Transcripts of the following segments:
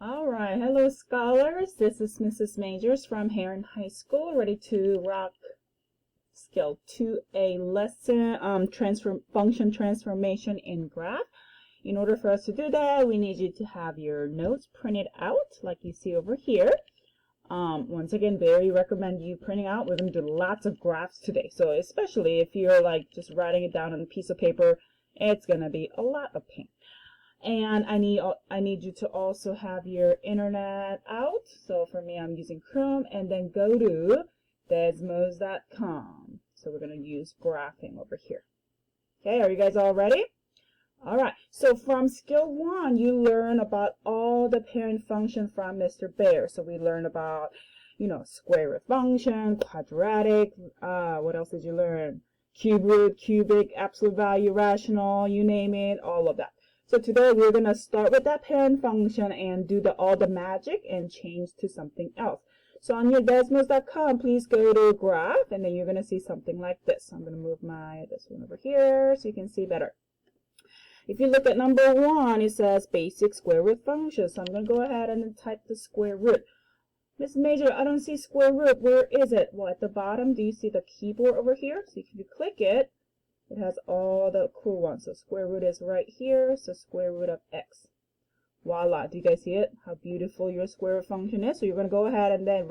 All right, hello scholars. This is Mrs. Majors from Heron High School, ready to rock Skill 2A lesson, function transformation in graph. In order for us to do that, we need you to have your notes printed out like you see over here. Once again, very recommend you printing out. We're going to do lots of graphs today. So especially if you're like just writing it down on a piece of paper, it's going to be a lot of pain. And I need you to also have your internet out. So for me, I'm using Chrome, and then go to desmos.com. So we're going to use graphing over here. Okay, are you guys all ready? All right, so from skill 1, you learn about all the parent function from Mr. Bear. So we learned about, square root function, quadratic, what else did you learn? Cube root, cubic, absolute value, rational, you name it, all of that. So today we're going to start with that parent function and do all the magic and change to something else. So on your desmos.com, please go to graph, and then you're going to see something like this. I'm going to move this one over here so you can see better. If you look at number 1, it says basic square root function. So I'm going to go ahead and then type the square root. Miss Major, I don't see square root. Where is it? Well, at the bottom, do you see the keyboard over here? So if you click it, it has all the cool ones. So square root is right here. So square root of x. Voila. Do you guys see it? How beautiful your square root function is. So you're going to go ahead and then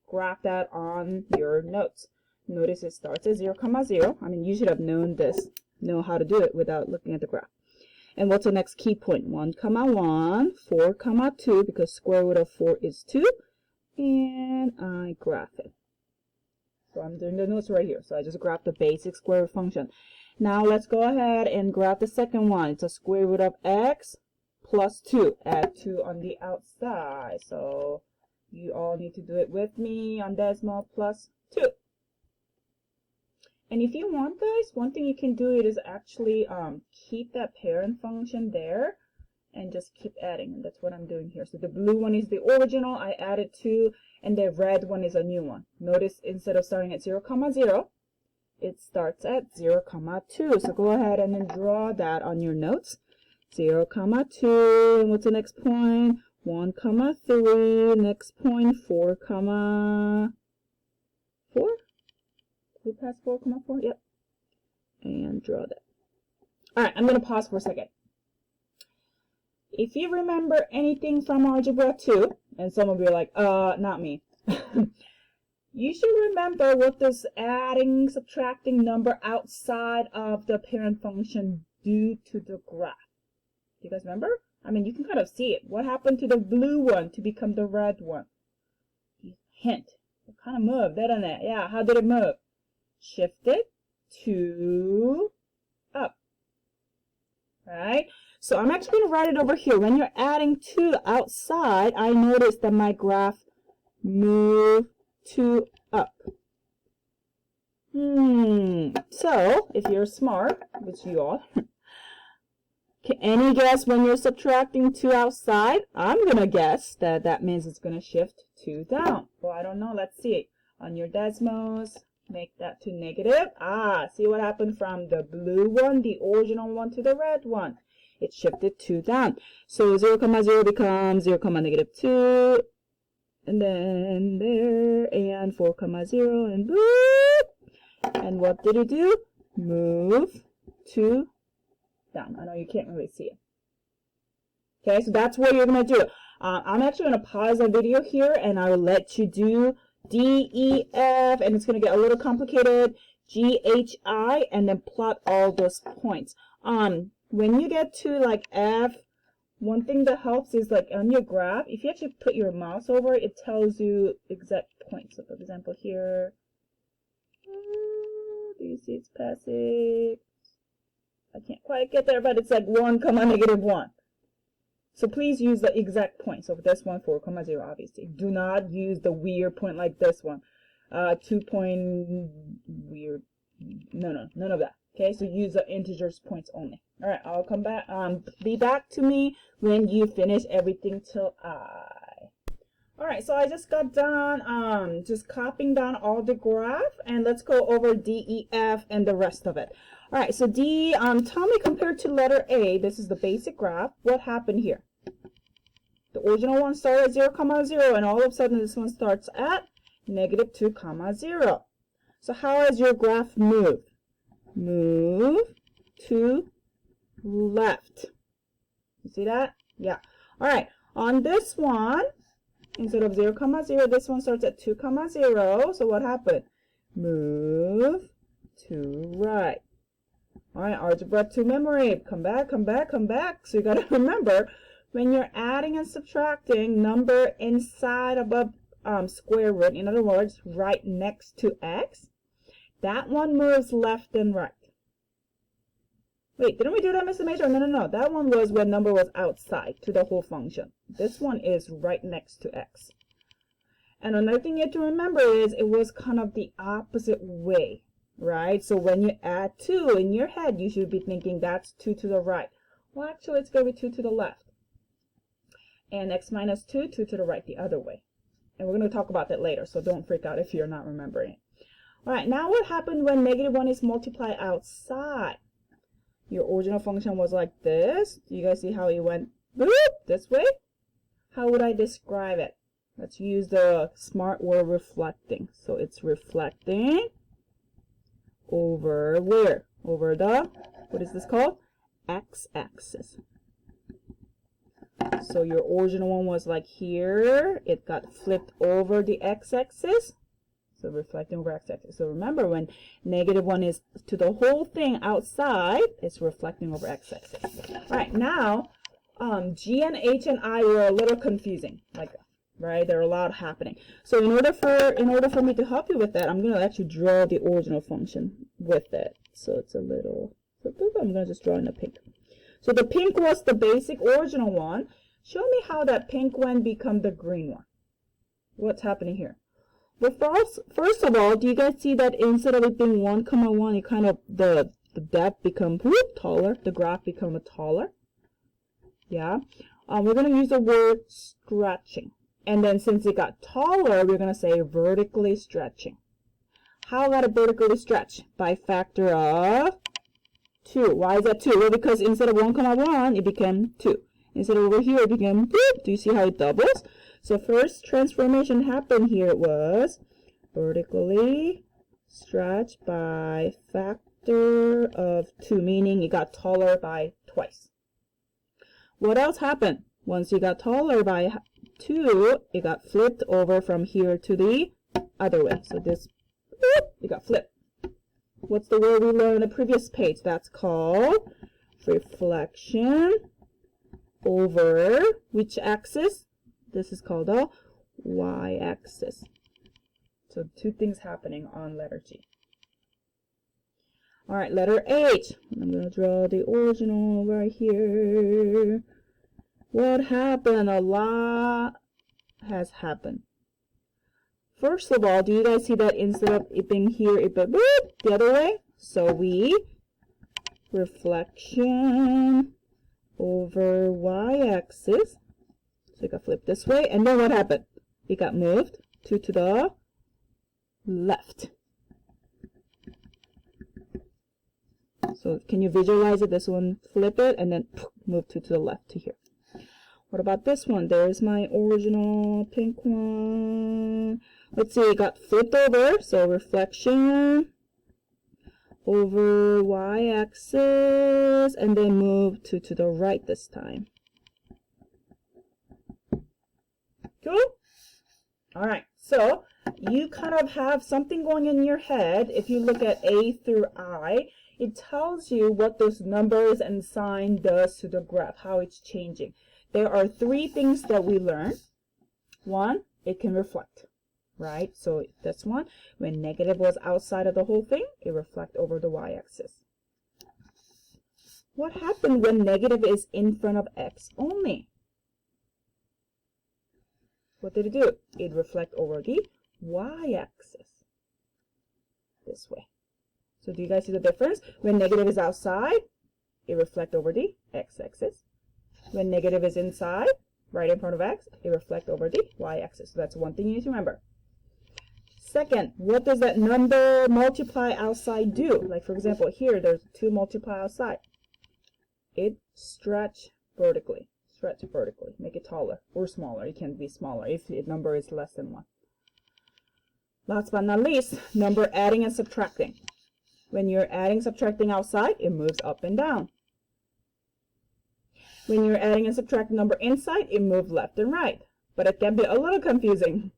graph that on your notes. Notice it starts at 0, 0. I mean, you should have known this. Know how to do it without looking at the graph. And what's the next key point? 1, 1, 4, 2, because square root of 4 is 2. And I graph it. So I'm doing the notes right here. So I just graphed the basic square root function. Now let's go ahead and graph the second one. It's a square root of x plus 2. Add 2 on the outside. So you all need to do it with me on Desmo plus 2. And if you want, guys, one thing you can do is actually keep that parent function there and just keep adding. And that's what I'm doing here. So the blue one is the original. I added 2. And the red one is a new one. Notice instead of starting at 0, 0, it starts at 0, 2. So go ahead and then draw that on your notes. 0, 2. And what's the next point? 1, 3. Next point, 4, 4. Did we pass 4, 4? Yep. And draw that. All right, I'm going to pause for a second. If you remember anything from Algebra 2, and some of you are like, not me. You should remember what does adding, subtracting number outside of the parent function do to the graph. Do you guys remember? I mean, you can kind of see it. What happened to the blue one to become the red one? Hint. It kind of moved, didn't it? Yeah, how did it move? Shifted to up. Right? So I'm actually going to write it over here. When you're adding 2 outside, I notice that my graph moved 2 up. So, if you're smart, which you are, can any guess when you're subtracting 2 outside? I'm going to guess that that means it's going to shift 2 down. Well, I don't know. Let's see. On your Desmos, make that to negative. See what happened from the blue one, the original one, to the red one. It shifted 2 down. So 0, 0 becomes 0, -2. And then there. And 4, 0. And boop. And what did it do? Move 2 down. I know you can't really see it. Okay, so that's what you're going to do. I'm actually going to pause the video here, and I will let you do D, E, F, and it's going to get a little complicated, G, H, I, and then plot all those points. When you get to like F, one thing that helps is like on your graph, if you actually put your mouse over it, it tells you exact points. So for example here, do you see it's passing? I can't quite get there, but it's like 1, -1. So please use the exact point. So for this one, 4, 0, obviously. Do not use the weird point like this one. 2 point weird. No, none of that. Okay, so use the integers points only. All right, I'll come back. Be back to me when you finish everything till I. All right, so I just got done just copying down all the graph, and let's go over D, E, F, and the rest of it. All right, so D, tell me compared to letter A, this is the basic graph, what happened here? The original one started at 0, 0, and all of a sudden this one starts at negative 2, 0. So how has your graph moved? Move to left. You see that? Yeah. All right. On this one, instead of 0, 0, this one starts at 2, 0. So what happened? Move to right. All right, algebra to memory. Come back, come back, come back. So you got to remember, when you're adding and subtracting number inside above square root, in other words, right next to x, that one moves left and right. Wait, didn't we do that, Mr. Major? No. That one was when number was outside to the whole function. This one is right next to x. And another thing you have to remember is it was kind of the opposite way, right? So when you add 2 in your head, you should be thinking that's 2 to the right. Well, actually, it's going to be 2 to the left. And x minus 2, 2 to the right, the other way. And we're going to talk about that later, so don't freak out if you're not remembering it. All right, now what happened when negative 1 is multiplied outside? Your original function was like this. Do you guys see how it went boop, this way? How would I describe it? Let's use the smart word reflecting. So it's reflecting over where? Over the, what is this called? X-axis. So your original one was like here. It got flipped over the x-axis. So reflecting over x-axis. So remember, when negative 1 is to the whole thing outside, it's reflecting over x-axis. All right, now G and H and I were a little confusing, like, right? There are a lot happening. So in order for me to help you with that, I'm going to actually draw the original function with it. So it's a little. I'm going to just draw in the pink. So the pink was the basic original one. Show me how that pink one become the green one. What's happening here? Well, first of all, do you guys see that instead of it being 1, 1, it kind of, the depth become taller, the graph become taller? Yeah. We're going to use the word stretching. And then since it got taller, we're going to say vertically stretching. How got it vertically stretch? By factor of 2. Why is that 2? Well, because instead of 1, 1, it became 2. Instead of over here, it became boop. Do you see how it doubles? So first transformation happened here was vertically stretched by factor of 2, meaning it got taller by twice. What else happened? Once you got taller by 2, it got flipped over from here to the other way. So this, it got flipped. What's the word we learned on the previous page? That's called reflection over which axis? This is called the y-axis. So 2 things happening on letter G. All right, letter H. I'm going to draw the original right here. What happened? A lot has happened. First of all, do you guys see that instead of it being here, it went the other way? So we reflection over y-axis. So it got flipped this way, and then what happened? It got moved to the left. So can you visualize it? This one, flip it, and then move to the left to here. What about this one? There's my original pink one. Let's see, it got flipped over, so reflection over y-axis, and then move to the right this time. Cool? All right, so you kind of have something going in your head. If you look at A through I, it tells you what those numbers and sign does to the graph, how it's changing. There are 3 things that we learn. 1, it can reflect, right? So that's 1. When negative was outside of the whole thing, it reflects over the y-axis. What happened when negative is in front of x only? What did it do? It reflect over the y-axis. This way. So do you guys see the difference? When negative is outside, it reflect over the x-axis. When negative is inside, right in front of x, it reflect over the y-axis. So that's one thing you need to remember. Second, what does that number multiply outside do? Like for example, here there's 2 multiply outside. It stretch vertically. Stretch vertically. Make it taller or smaller. It can be smaller if the number is less than 1. Last but not least, number adding and subtracting. When you're adding, subtracting outside, it moves up and down. When you're adding and subtracting number inside, it moves left and right. But it can be a little confusing.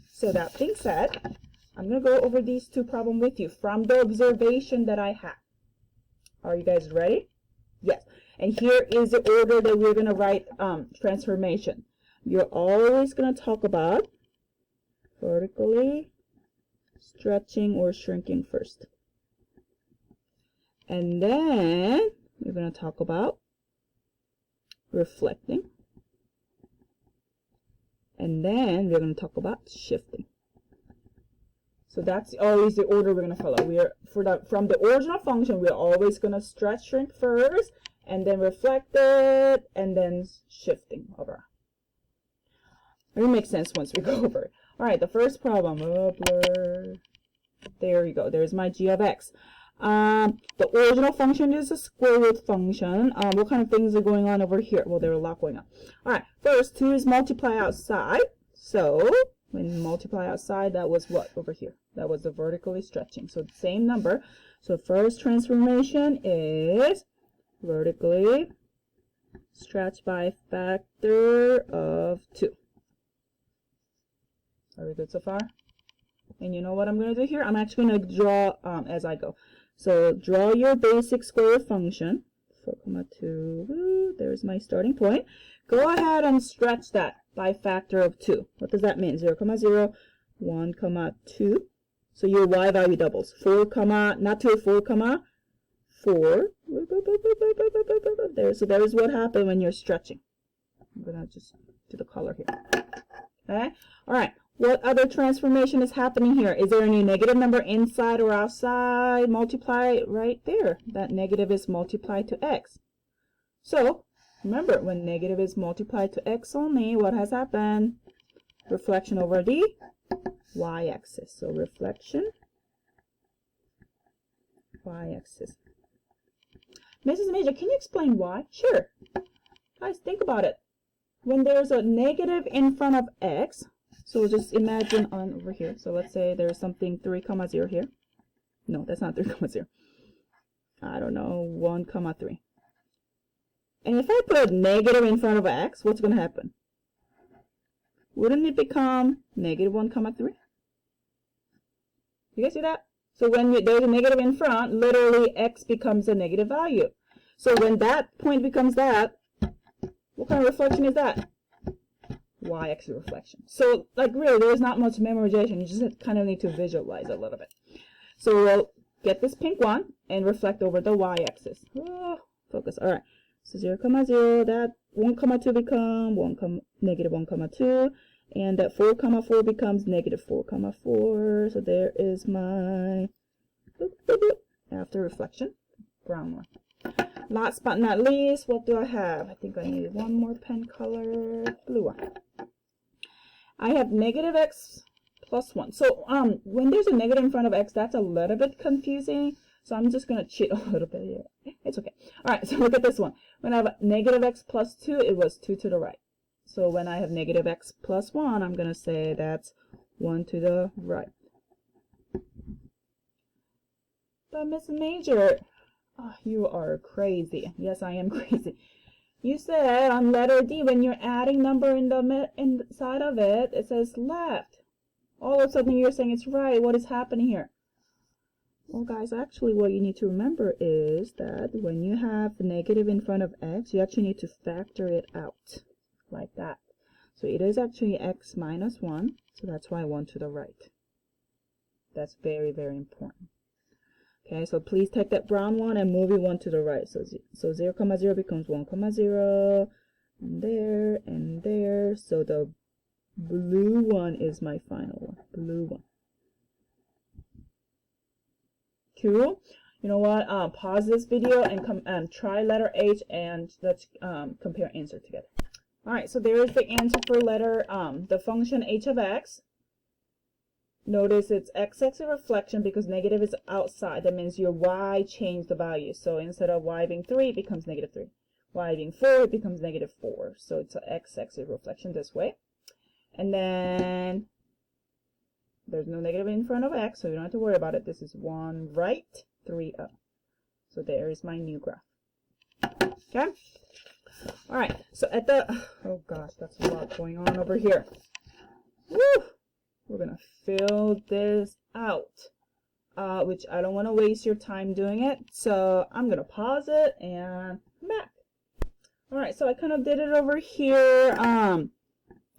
So that being said, I'm going to go over these two problems with you from the observation that I had. Are you guys ready? Yes. And here is the order that we're going to write transformation. You're always going to talk about vertically stretching or shrinking first. And then we're going to talk about reflecting. And then we're going to talk about shifting. So that's always the order we're going to follow. From the original function, we're always going to stretch, shrink first, and then reflect it, and then shifting over. It makes sense once we go over it. All right, the first problem. Oh, blur. There you go. There's my g of x. The original function is a square root function. What kind of things are going on over here? Well, there are a lot going on. All right, first, 2 is multiply outside. So when you multiply outside, that was what over here? That was the vertically stretching. So the same number. So first transformation is vertically stretch by factor of 2. Are we good so far? And you know what I'm going to do here? I'm actually going to draw as I go. So draw your basic square function. 4, 2. There's my starting point. Go ahead and stretch that by factor of 2. What does that mean? 0, 0, 1, 2. So your y value doubles. 4, not 2, 4, 4. There. So that is what happens when you're stretching. I'm going to just do the color here. Okay? All right. What other transformation is happening here? Is there any negative number inside or outside? Multiply right there. That negative is multiplied to x. So, remember, when negative is multiplied to x only, what has happened? Reflection over the y-axis. So, reflection, y-axis. Mrs. Major, can you explain why? Sure. Guys, think about it. When there's a negative in front of x, so just imagine on over here. So let's say there's something 3, 0 here. No, that's not 3, 0. I don't know, 1, 3. And if I put a negative in front of x, what's going to happen? Wouldn't it become negative 1, 3? You guys see that? So when there's a negative in front, literally x becomes a negative value. So when that point becomes that, what kind of reflection is that? Y-axis reflection. So, like, really, there's not much memorization. You just kind of need to visualize a little bit. So we'll get this pink one and reflect over the y-axis. Oh, focus. All right. So 0, 0. That 1, 2 become negative 1, 2. And that 4, 4 becomes negative 4, 4. So there is my after reflection, brown one. Last but not least, what do I have? I think I need one more pen color, blue one. I have negative x plus 1. So when there's a negative in front of x, that's a little bit confusing. So I'm just going to cheat a little bit here. It's okay. All right, so look at this one. When I have negative x plus 2, it was 2 to the right. So when I have negative x plus 1, I'm going to say that's 1 to the right. But Miss Major, oh, you are crazy. Yes, I am crazy. You said on letter D, when you're adding number in the inside of it, it says left. All of a sudden you're saying it's right. What is happening here? Well, guys, actually what you need to remember is that when you have negative in front of x, you actually need to factor it out like that. So it is actually x minus 1. So that's why 1 to the right. That's very, very important. Okay, so please take that brown one and move it 1 to the right. So 0, 0 becomes 1, 0, and there, and there. So the blue one is my final one. Blue one. Cool. You know what? Pause this video and try letter H, and let's compare answer together. All right, so there is the answer for letter the function h of x. Notice it's x-axis reflection because negative is outside. That means your y changed the value. So instead of y being 3, it becomes negative 3. y being 4, it becomes negative 4. So it's an x-axis reflection this way. And then there's no negative in front of x, so you don't have to worry about it. This is 1 right, 3 up. So there is my new graph. Okay? All right, so at the, oh gosh, that's a lot going on over here. Woo! We're going to fill this out, which I don't want to waste your time doing it. So I'm going to pause it and come back. All right, so I kind of did it over here.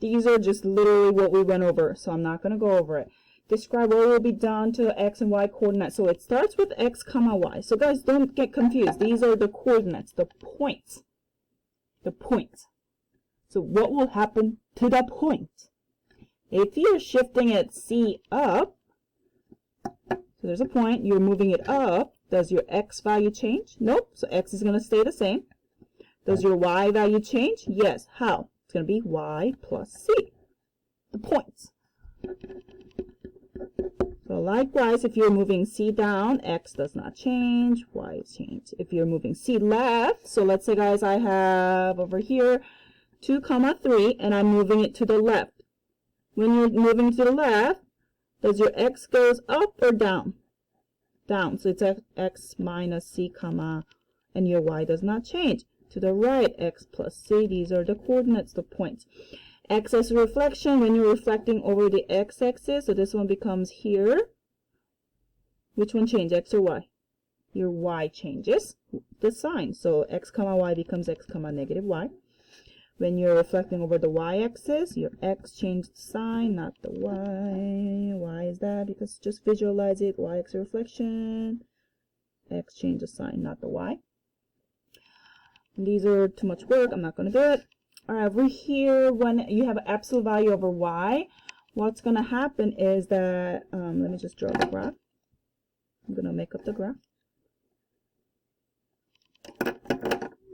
These are just literally what we went over, so I'm not going to go over it. Describe what will be done to x and y coordinates. So it starts with x comma y. So guys, don't get confused. These are the coordinates, the points. The points. So what will happen to the point? If you're shifting it C up, so there's a point, you're moving it up, does your x value change? Nope, so x is going to stay the same. Does your y value change? Yes. How? It's going to be y plus c, the points. So likewise, if you're moving c down, x does not change, y change. If you're moving c left, so let's say guys, I have over here 2 comma 3, and I'm moving it to the left. When you're moving to the left, does your x goes up or down? Down. So it's x minus c comma, and your y does not change. To the right, x plus c, these are the coordinates, the points. X-axis reflection, when you're reflecting over the x-axis, so this one becomes here. Which one changes, x or y? Your y changes the sign. So x comma y becomes x comma negative y. When you're reflecting over the y-axis, your x changed the sign, not the y. Why is that? Because just visualize it. Y-axis reflection. X changed the sign, not the y. And these are too much work. I'm not going to do it. All right, over here, when you have an absolute value over y, what's going to happen is that, let me just draw the graph. I'm going to make up the graph.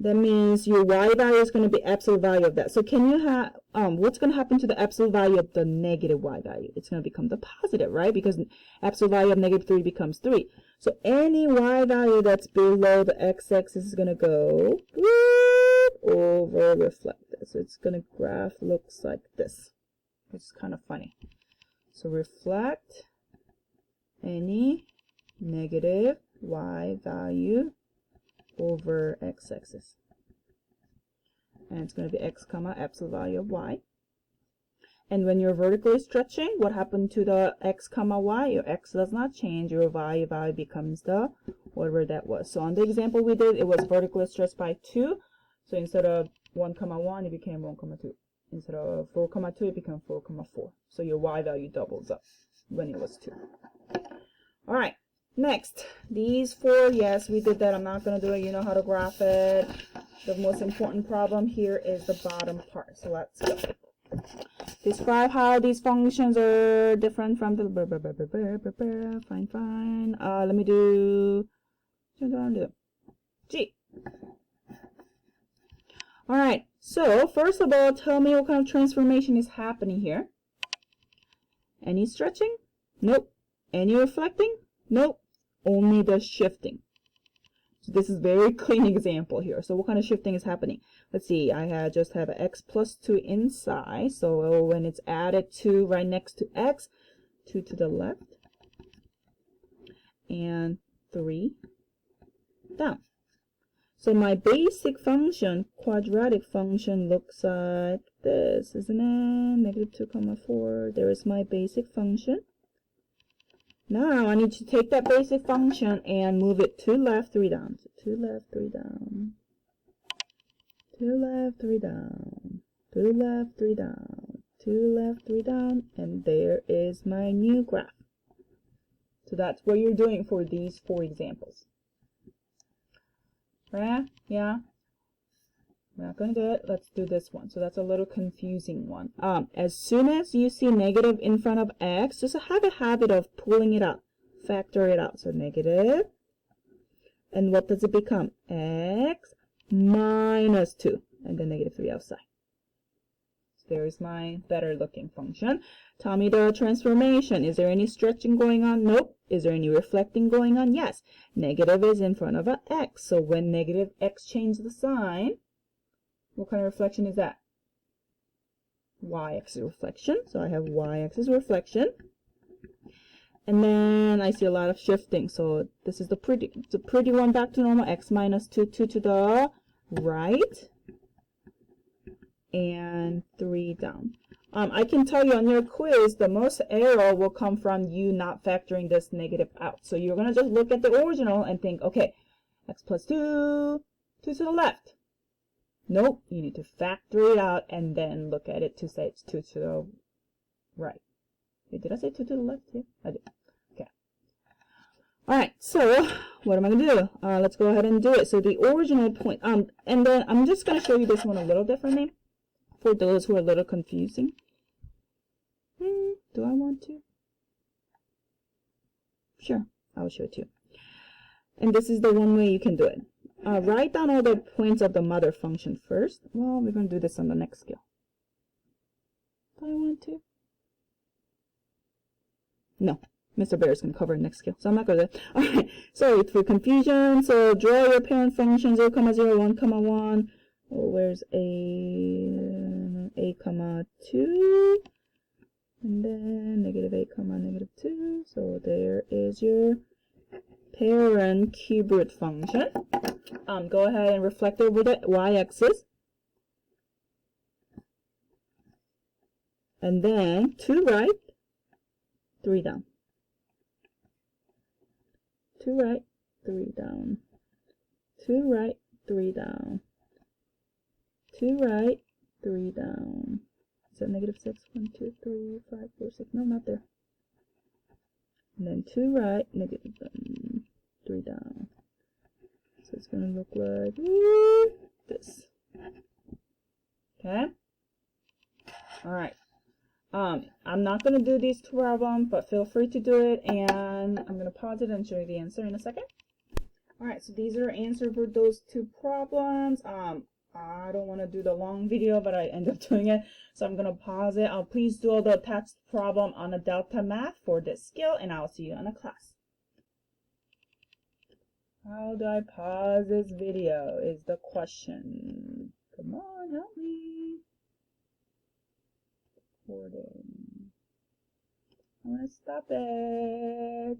That means your y value is going to be absolute value of that. So can you have, what's going to happen to the absolute value of the negative y value? It's going to become the positive, right? Because absolute value of negative 3 becomes 3. So any y value that's below the x-axis is going to go over reflected. So it's going to graph looks like this, which is kind of funny. So reflect any negative y value over x-axis, and it's going to be x comma absolute value of y. And when you're vertically stretching, what happened to the x comma y? Your x does not change. Your y value becomes the whatever that was. So on the example we did, it was vertically stretched by 2. So instead of 1 comma 1, it became 1 comma 2. Instead of 4 comma 2, it became 4 comma 4. So your y value doubles up when it was 2. All right. Next, these 4, yes, we did that. I'm not going to do it. You know how to graph it. The most important problem here is the bottom part. So let's go. Describe how these functions are different from the fine. Let me do G. All right. So first of all, tell me what kind of transformation is happening here. Any stretching? Nope. Any reflecting? Nope. Only the shifting. So this is a very clean example here. So what kind of shifting is happening? Let's see, I just have an x plus 2 inside. So when it's added 2 right next to x, 2 to the left, and 3 down. So my basic function, quadratic function, looks like this, isn't it? Negative 2 comma 4. There is my basic function. Now I need to take that basic function and move it 2 left, 3 down. So 2 left, 3 down. 2 left, 3 down. 2 left, 3 down. 2 left, 3 down. And there is my new graph. So that's what you're doing for these 4 examples. Right? Yeah? We're not going to do it. Let's do this one. So that's a little confusing one. As soon as you see negative in front of x, just have a habit of pulling it out. Factor it out. So negative. And what does it become? X minus 2. And then negative 3 outside. So there's my better looking function. Tell me the transformation. Is there any stretching going on? Nope. Is there any reflecting going on? Yes. Negative is in front of an x. So when negative x changes the sign, What kind of reflection is that? Y-axis reflection. So I have Y-axis reflection. And then I see a lot of shifting. So this is the pretty one back to normal. X minus 2 to the right. And 3 down. I can tell you on your quiz, the most error will come from you not factoring this negative out. So you're going to just look at the original and think, okay, x plus 2, 2 to the left. Nope, you need to factor it out and then look at it to say it's 2 to the right. Wait, did I say 2 to the left? Yeah, I did. Okay. All right, so what am I going to do? Let's go ahead and do it. So the original point, and then I'm just going to show you this one a little differently for those who are a little confusing. Do I want to? Sure, I'll show it to you. And this is the one way you can do it. Write down all the points of the mother function first. Well, we're going to do this on the next skill. Do I want to? No, Mr. Bear is going to cover the next skill, so I'm not going to. All right, sorry for confusion. So draw your parent function 0, 0, 1, 1. Oh, where's a comma 2? And then negative 8, negative 2. So there is your parent cube root function. Go ahead and reflect over the y-axis. And then 2 right, 3 down. 2 right, 3 down. 2 right, 3 down. 2 right, 3 down. Is that negative 6? 1, 2, 3, 5, 4, 6. No, not there. And then 2 right, negative 3 down. So it's going to look like this. Okay? All right. I'm not going to do these 2 problems, but feel free to do it. And I'm going to pause it and show you the answer in a second. All right, so these are answers for those 2 problems. I don't want to do the long video, but I end up doing it. So I'm going to pause it. Please do all the attached problem on the Delta Math for this skill, and I'll see you in a class. How do I pause this video is the question. Come on, help me. Recording. I want to stop it.